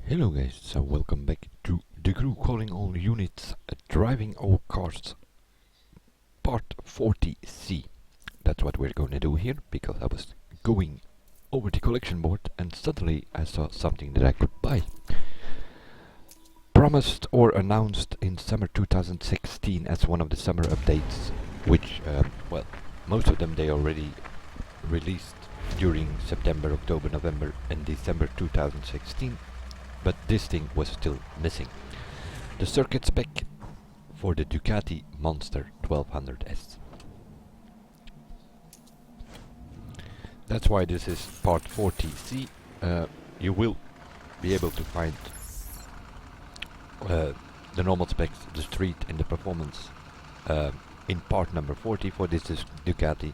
Hello guys, so welcome back to the crew calling all units, driving all cars, part 40C. That's what we're going to do here, because I was going over the collection board and suddenly I saw something that I could buy. Promised or announced in summer 2016 as one of the summer updates, which, well, most of them they already released during September, October, November and December 2016. But this thing was still missing. The circuit spec for the Ducati Monster 1200S. That's why this is part 40C. You will be able to find the normal specs, the street and the performance in part number 40 for this is Ducati,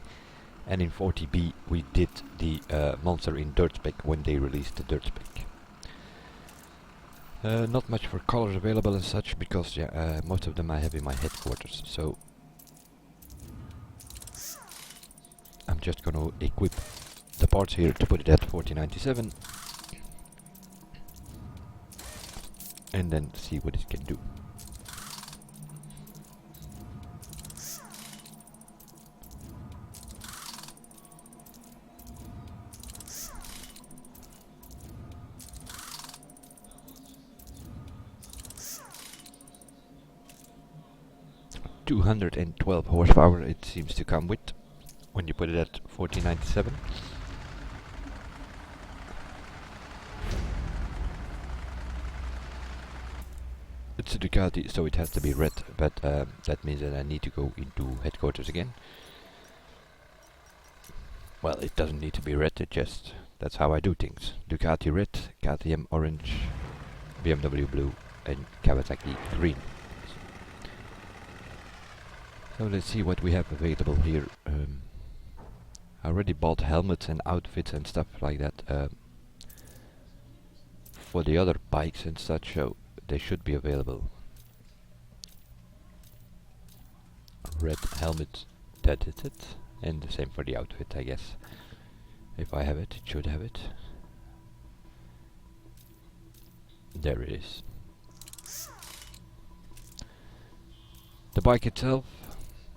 and in 40B we did the Monster in dirt spec when they released the dirt spec. Not much for colors available and such, because most of them I have in my headquarters, so I'm just gonna equip the parts here to put it at 4097 and then see what it can do. .212 horsepower it seems to come with when you put it at 4097. It's a Ducati, so it has to be red, but that means that I need to go into headquarters again. Well, it doesn't need to be red, it just, that's how I do things. Ducati red, KTM orange, BMW blue and Kawasaki green. So let's see what we have available here. I already bought helmets and outfits and stuff like that for the other bikes and such, so they should be available. Red helmet, that is it. And the same for the outfit, I guess. If I have it, it should have it. There it is. The bike itself,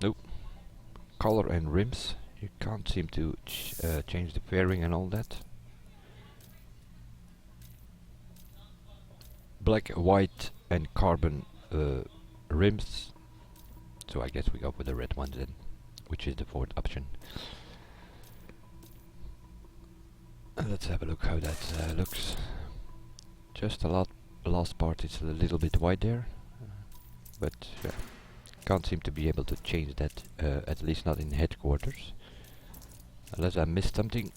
nope. Color and rims, you can't seem to change the fairing and all that. Black, white and carbon rims, so I guess we go for the red ones then, which is the fourth option. Let's have a look how that looks. Just a lot, last part is a little bit wide there, but yeah. Can't seem to be able to change that, at least not in headquarters. Unless I missed something.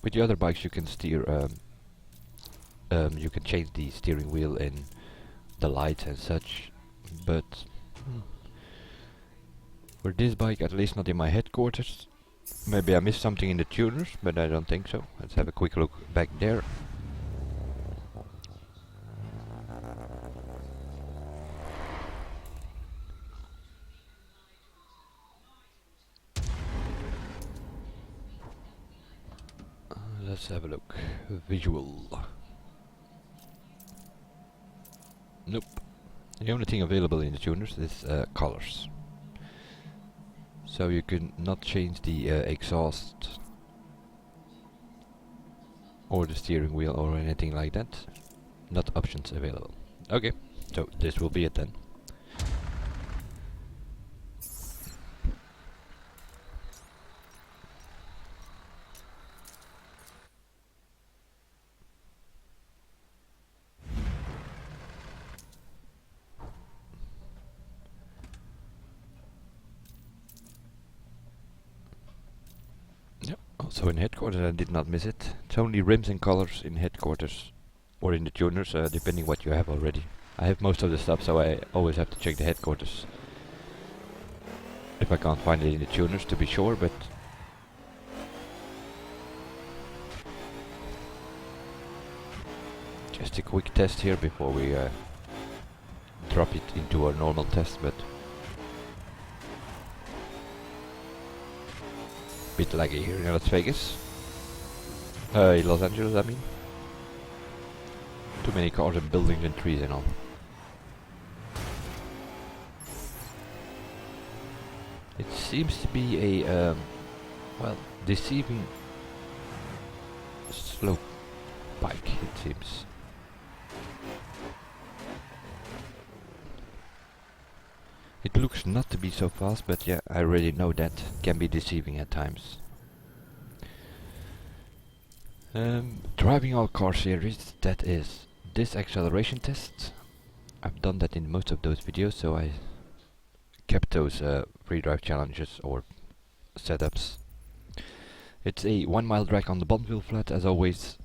With the other bikes you can steer, you can change the steering wheel and the lights and such, but for this bike, at least not in my headquarters. Maybe I missed something in the tuners, but I don't think so. Let's have a quick look back there. Let's have a look. Visual. Nope. The only thing available in the tuners is colors. So you can not change the exhaust or the steering wheel or anything like that. Not options available. Okay, so this will be it then. Also in headquarters I did not miss it. It's only rims and colors in headquarters or in the tuners, depending what you have already. I have most of the stuff, so I always have to check the headquarters if I can't find it in the tuners to be sure, but just a quick test here before we drop it into our normal test, but bit laggy here in Las Vegas. Los Angeles, I mean. Too many cars and buildings and trees and all. It seems to be a, well, deceiving slow bike, it seems. It looks not to be so fast, but yeah, I already know that can be deceiving at times. Driving all car series, that is this acceleration test. I've done that in most of those videos, so I kept those free drive challenges or setups. It's a 1 mile drag on the Bonneville flat as always,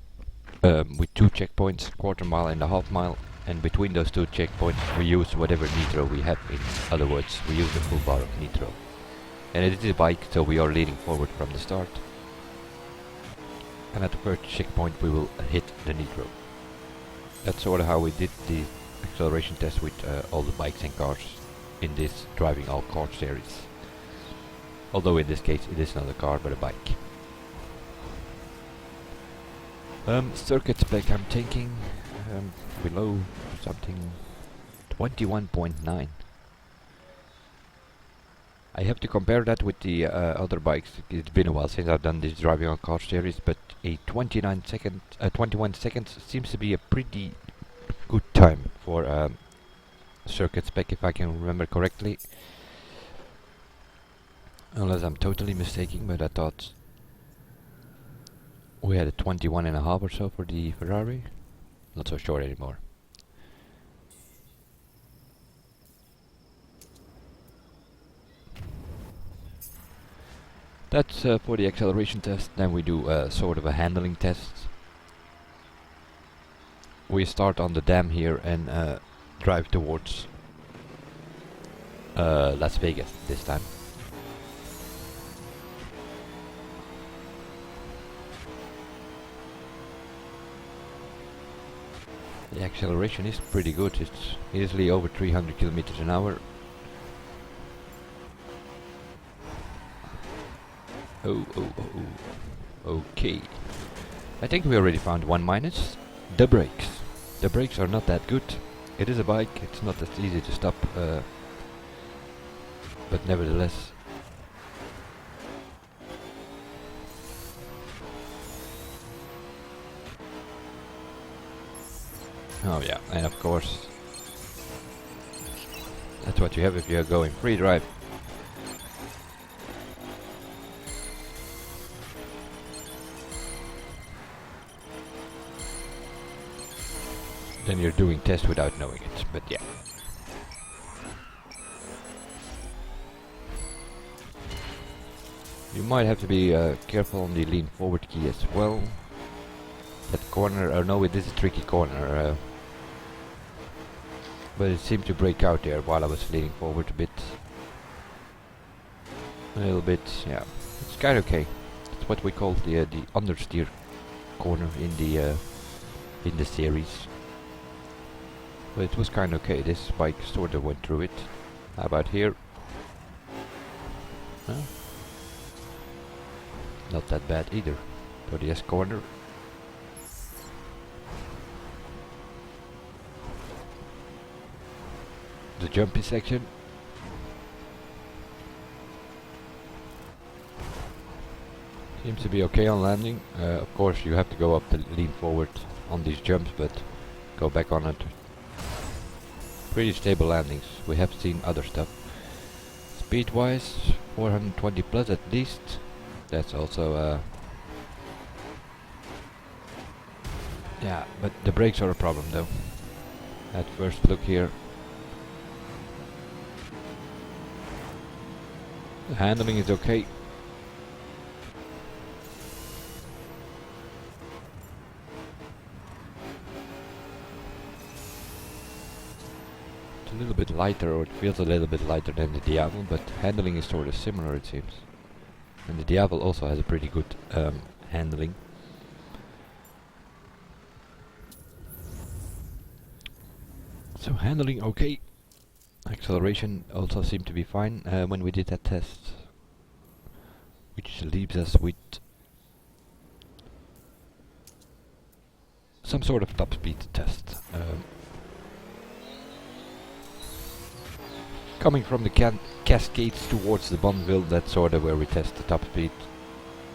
with 2 checkpoints, quarter mile and a half mile, and between those 2 checkpoints we use whatever nitro we have. In other words, we use the full bar of nitro. And it is a bike, so we are leaning forward from the start. And at the first checkpoint we will hit the nitro. That's sort of how we did the acceleration test with all the bikes and cars in this driving all car series. Although in this case it is not a car but a bike. Circuit spec, I'm thinking below something 21.9. I have to compare that with the other bikes. It's been a while since I've done this driving on car series, but a 21 seconds seems to be a pretty good time for circuit spec, if I can remember correctly. Unless I'm totally mistaken, but I thought we had a 21.5 or so for the Ferrari. Not so sure anymore. That's for the acceleration test. Then we do sort of a handling test. We start on the dam here and drive towards Las Vegas this time. The acceleration is pretty good. It's easily over 300 kilometers an hour. Oh. Okay. I think we already found one minus. The brakes. The brakes are not that good. It is a bike. It's not as easy to stop. But nevertheless. Oh yeah, and of course that's what you have if you're going free drive. Then you're doing test without knowing it, but yeah. You might have to be careful on the lean forward key as well. That corner, oh no, it is a tricky corner. But it seemed to break out there while I was leaning forward a bit. A little bit, yeah. It's kind of okay. It's what we call the understeer corner in the series. But it was kind of okay. This bike sort of went through it. How about here? Huh? Not that bad either for the S corner. The jumpy section. Seems to be okay on landing. Of course you have to go up to lean forward on these jumps, but go back on it. Pretty stable landings. We have seen other stuff. Speed wise, 420 plus at least. That's also yeah, but the brakes are a problem though. At first look here. The handling is okay. It's a little bit lighter, or it feels a little bit lighter than the Diavel, but handling is sort of similar it seems. And the Diavel also has a pretty good handling. So handling okay. Acceleration also seemed to be fine when we did that test. Which leaves us with some sort of top speed test. Coming from the Cascades towards the Bonneville, that's sort of where we test the top speed,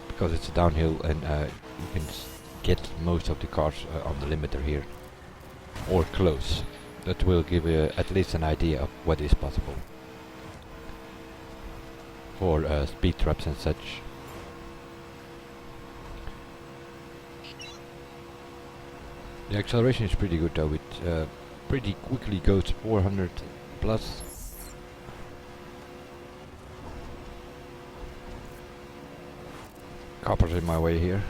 because it's a downhill and you can get most of the cars on the limiter here, or close. That will give you at least an idea of what is possible for speed traps and such. The acceleration is pretty good though, it pretty quickly goes 400 plus. Copper's in my way here.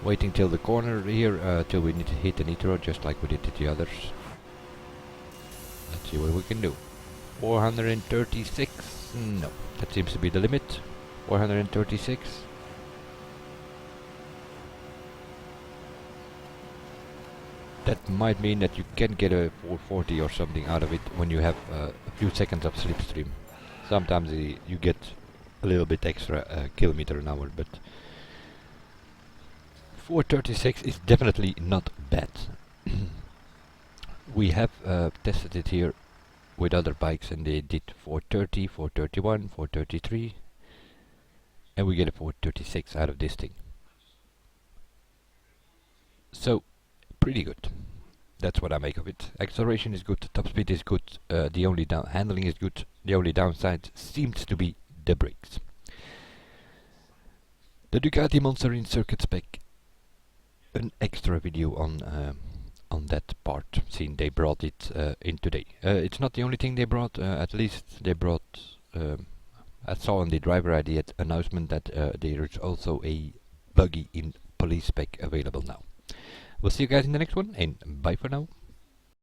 Waiting till the corner here, till we need to hit the nitro, just like we did to the others. Let's see what we can do. 436, no, that seems to be the limit. 436. That might mean that you can get a 440 or something out of it when you have a few seconds of slipstream. Sometimes you get a little bit extra kilometer an hour, but 436 is definitely not bad. We have tested it here with other bikes and they did 430, 431, 433, and we get a 436 out of this thing. So pretty good. That's what I make of it. Acceleration is good, top speed is good, the only handling is good. The only downside seems to be the brakes. The Ducati Monster in circuit spec. An extra video on that part, seeing they brought it in today. It's not the only thing they brought. At least they brought. I saw on the driver ID announcement that there is also a buggy in police spec available now. We'll see you guys in the next one, and bye for now.